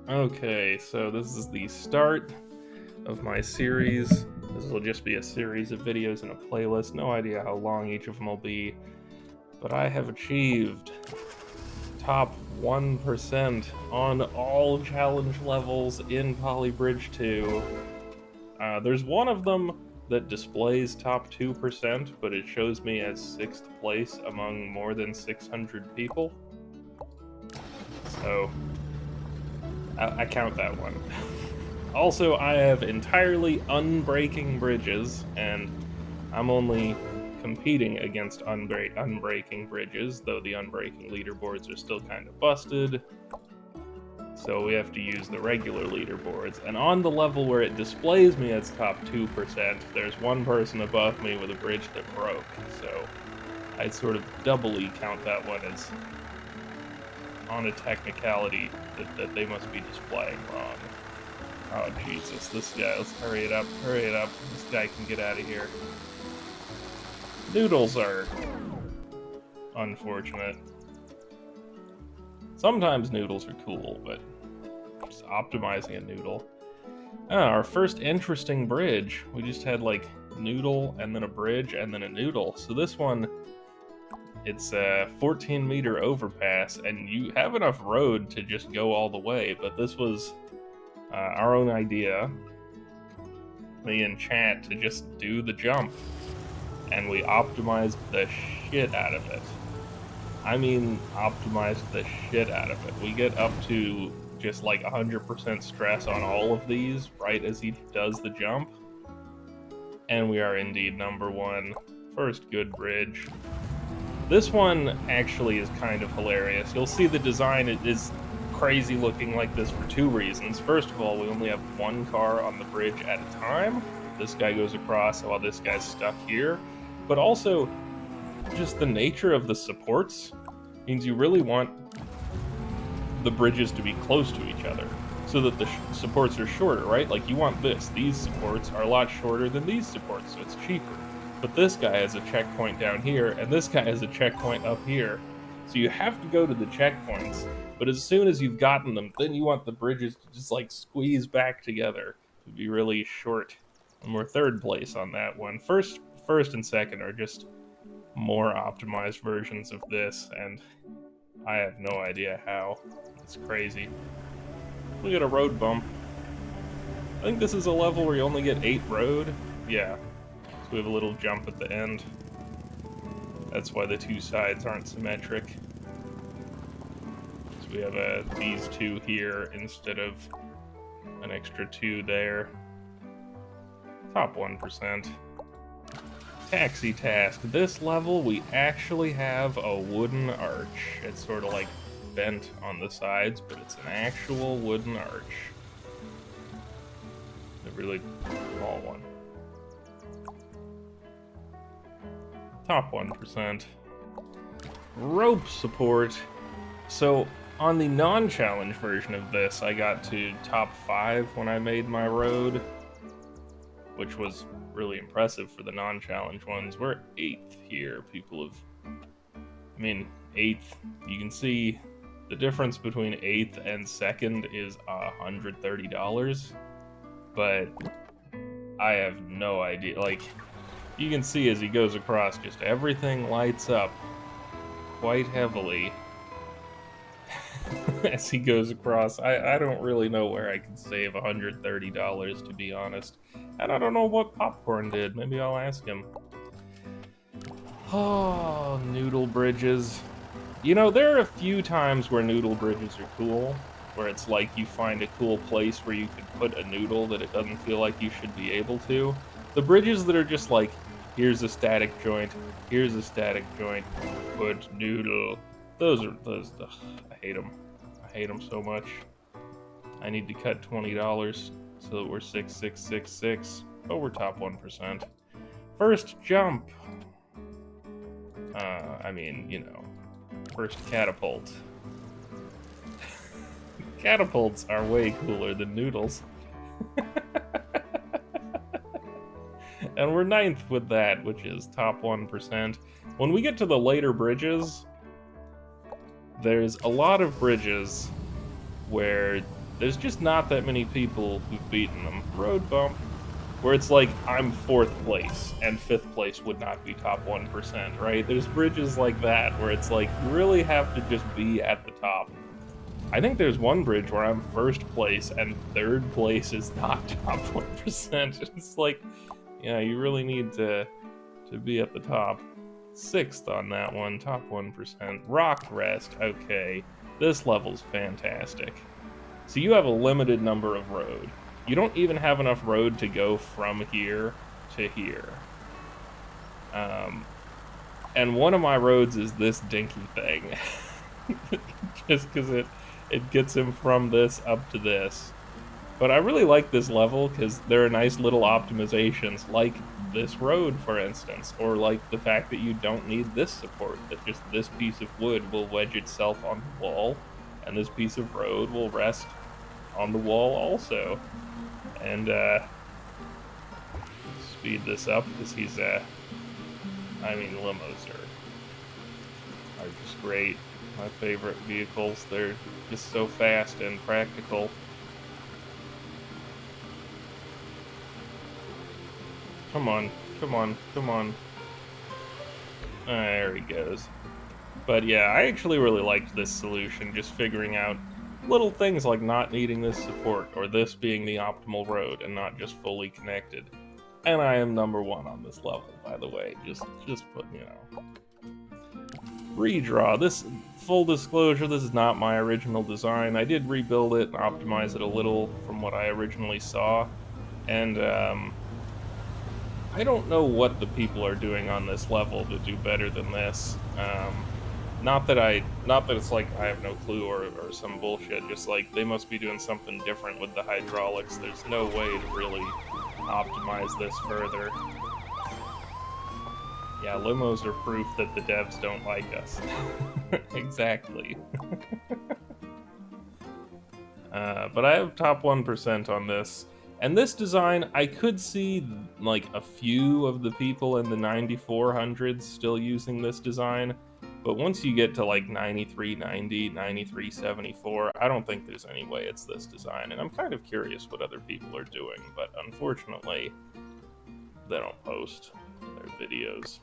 Okay, so this is the start of my series. This will just be a series of videos in a playlist. No idea how long each of them will be, but I have achieved top 1% on all challenge levels in Poly Bridge 2. There's one of them that displays top 2%, but it shows me as 6th place among more than 600 people. So I count that one. Also, I have entirely unbreaking bridges, and I'm only competing against unbreaking bridges, though the unbreaking leaderboards are still kind of busted. So we have to use the regular leaderboards. And on the level where it displays me as top 2%, there's one person above me with a bridge that broke. So I'd sort of doubly count that one as on a technicality that they must be displaying wrong. Oh, Jesus, this guy, let's hurry it up, this guy can get out of here. Noodles are unfortunate. Sometimes noodles are cool, but just optimizing a noodle. Our first interesting bridge. We just had like noodle and then a bridge and then a noodle. So this one, it's a 14-meter overpass, and you have enough road to just go all the way, but this was our own idea, me and Chat, to just do the jump, and we optimized the shit out of it. I mean, optimized the shit out of it. We get up to just like 100% stress on all of these right as he does the jump, and we are indeed number one. First good bridge. This one actually is kind of hilarious. You'll see the design is crazy looking like this for two reasons. First of all, we only have one car on the bridge at a time. This guy goes across while this guy's stuck here. But also, just the nature of the supports means you really want the bridges to be close to each other so that the supports are shorter, right? Like you want this. These supports are a lot shorter than these supports, so it's cheaper. But this guy has a checkpoint down here, and this guy has a checkpoint up here. So you have to go to the checkpoints, but as soon as you've gotten them, then you want the bridges to just like squeeze back together to be really short. And we're third place on that one. First and second are just more optimized versions of this, and I have no idea how. It's crazy. Look at a road bump. I think this is a level where you only get 8 road. Yeah. So we have a little jump at the end. That's why the two sides aren't symmetric. So we have these two here instead of an extra 2 there. Top 1%. Taxi task. This level, we actually have a wooden arch. It's sort of like bent on the sides, but it's an actual wooden arch. A really small one. Top 1%. Rope support. So on the non-challenge version of this, I got to top 5 when I made my road, which was really impressive for the non-challenge ones. We're 8th here. People have, I mean, 8th. You can see the difference between 8th and 2nd is $130, but I have no idea. Like, you can see as he goes across, just everything lights up quite heavily as he goes across. I don't really know where I can save $130, to be honest. And I don't know what Popcorn did. Maybe I'll ask him. Oh, noodle bridges. You know, there are a few times where noodle bridges are cool, where it's like you find a cool place where you could put a noodle that it doesn't feel like you should be able to. The bridges that are just like, here's a static joint, here's a static joint, put noodle. Those, ugh, I hate them. I hate them so much. I need to cut $20 so that we're 6666. Oh, we're top 1%. First jump. I mean, you know, first catapult. Catapults are way cooler than noodles. And we're 9th with that, which is top 1%. When we get to the later bridges, there's a lot of bridges where There's just not that many people who've beaten them. Road bump, where it's like, I'm 4th place, and 5th place would not be top 1%, right? There's bridges like that, where it's like, you really have to just be at the top. I think there's one bridge where I'm 1st place, and 3rd place is not top 1%. It's like, yeah, you really need to be at the top. 6th on that one, top 1%. Rock Rest, okay. This level's fantastic. So you have a limited number of road. You don't even have enough road to go from here to here. And one of my roads is this dinky thing. Just because it gets him from this up to this. But I really like this level because there are nice little optimizations, like this road, for instance, or like the fact that you don't need this support, that just this piece of wood will wedge itself on the wall, and this piece of road will rest on the wall also. And speed this up because he's I mean, limos are just great. My favorite vehicles. They're just so fast and practical. Come on, come on, come on. There he goes. But yeah, I actually really liked this solution, just figuring out little things like not needing this support, or this being the optimal road and not just fully connected. And I am #1 on this level, by the way, just put, you know. Redraw. This, full disclosure, this is not my original design. I did rebuild it and optimize it a little from what I originally saw. And I don't know what the people are doing on this level to do better than this. Not that it's like I have no clue or some bullshit, just like they must be doing something different with the hydraulics. There's no way to really optimize this further. Yeah, limos are proof that the devs don't like us. Exactly. But I have top 1% on this. And this design, I could see like a few of the people in the 9400s still using this design. But once you get to like 9390, 9374, I don't think there's any way it's this design. And I'm kind of curious what other people are doing, but unfortunately, they don't post their videos.